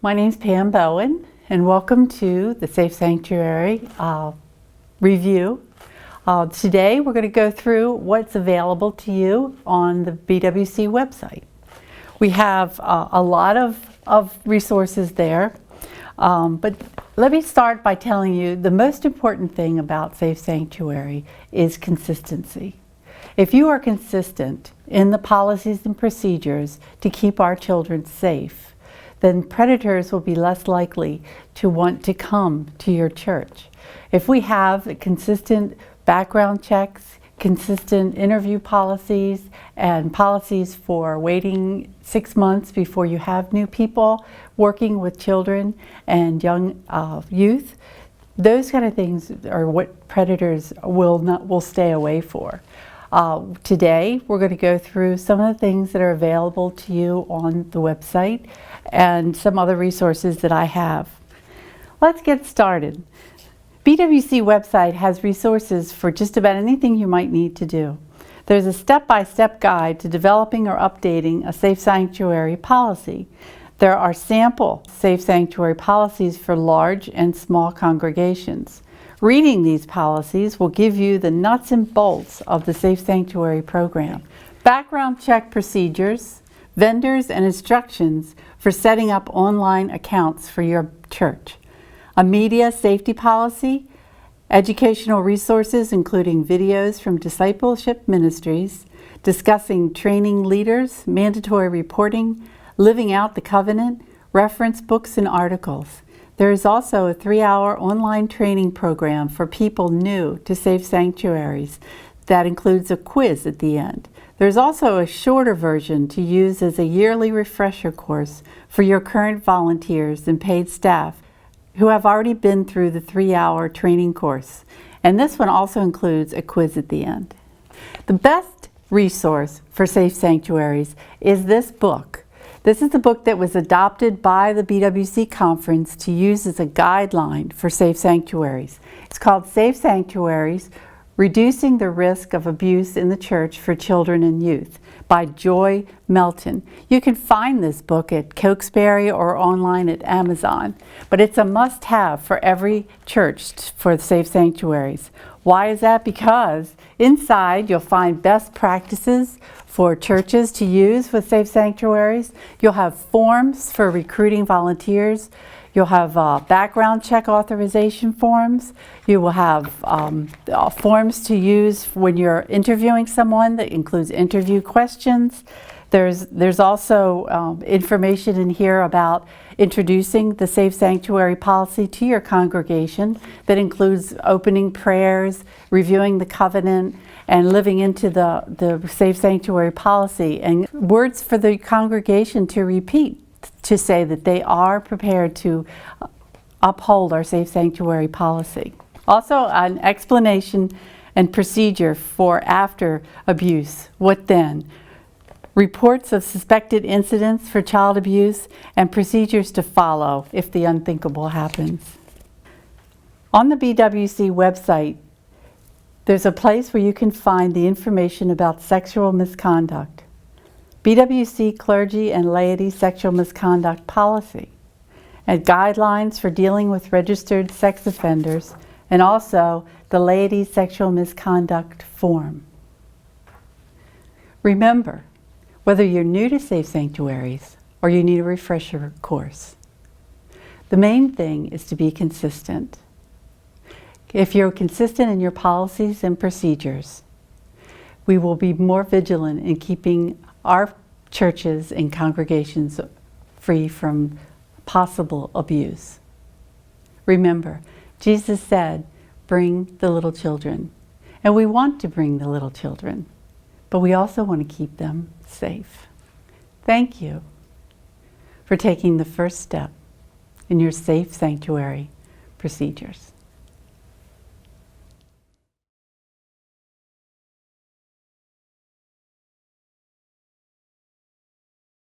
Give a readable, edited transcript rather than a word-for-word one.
My name's Pam Bowen, and welcome to the Safe Sanctuary review. Today we're going to go through what's available to you on the BWC website. We have a lot of resources there, but let me start by telling you the most important thing about Safe Sanctuary is consistency. If you are consistent in the policies and procedures to keep our children safe, then predators will be less likely to want to come to your church. If we have consistent background checks, consistent interview policies, and policies for waiting 6 months before you have new people working with children and young youth, those kind of things are what predators will stay away for. Today, we're going to go through some of the things that are available to you on the website and some other resources that I have. Let's get started. BWC website has resources for just about anything you might need to do. There's a step-by-step guide to developing or updating a Safe Sanctuary policy. There are sample Safe Sanctuary policies for large and small congregations. Reading these policies will give you the nuts and bolts of the Safe Sanctuary program. Background check procedures, vendors, and instructions for setting up online accounts for your church. A media safety policy, educational resources including videos from discipleship ministries, discussing training leaders, mandatory reporting, living out the covenant, reference books and articles. There is also a 3-hour online training program for people new to Safe Sanctuaries that includes a quiz at the end. There's also a shorter version to use as a yearly refresher course for your current volunteers and paid staff who have already been through the 3-hour training course. And this one also includes a quiz at the end. The best resource for Safe Sanctuaries is this book. This is the book that was adopted by the BWC conference to use as a guideline for Safe Sanctuaries. It's called Safe Sanctuaries, Reducing the Risk of Abuse in the Church for Children and Youth by Joy Melton. You can find this book at Cokesbury or online at Amazon, but it's a must-have for every church for Safe Sanctuaries. Why is that? Because inside you'll find best practices for churches to use with Safe Sanctuaries. You'll have forms for recruiting volunteers. You'll have background check authorization forms. You will have forms to use when you're interviewing someone that includes interview questions. There's also information in here about introducing the Safe Sanctuary policy to your congregation that includes opening prayers, reviewing the covenant, and living into the Safe Sanctuary policy, and words for the congregation to repeat to say that they are prepared to uphold our Safe Sanctuary policy. Also, an explanation and procedure for after abuse. What then? Reports of suspected incidents for child abuse and procedures to follow if the unthinkable happens. On the BWC website, there's a place where you can find the information about sexual misconduct, BWC clergy and laity sexual misconduct policy, and guidelines for dealing with registered sex offenders, and also the laity sexual misconduct form. Remember, whether you're new to Safe Sanctuaries or you need a refresher course, the main thing is to be consistent. If you're consistent in your policies and procedures, we will be more vigilant in keeping our churches and congregations free from possible abuse. Remember, Jesus said, bring the little children. And we want to bring the little children, but we also want to keep them safe. Thank you for taking the first step in your Safe Sanctuary procedures.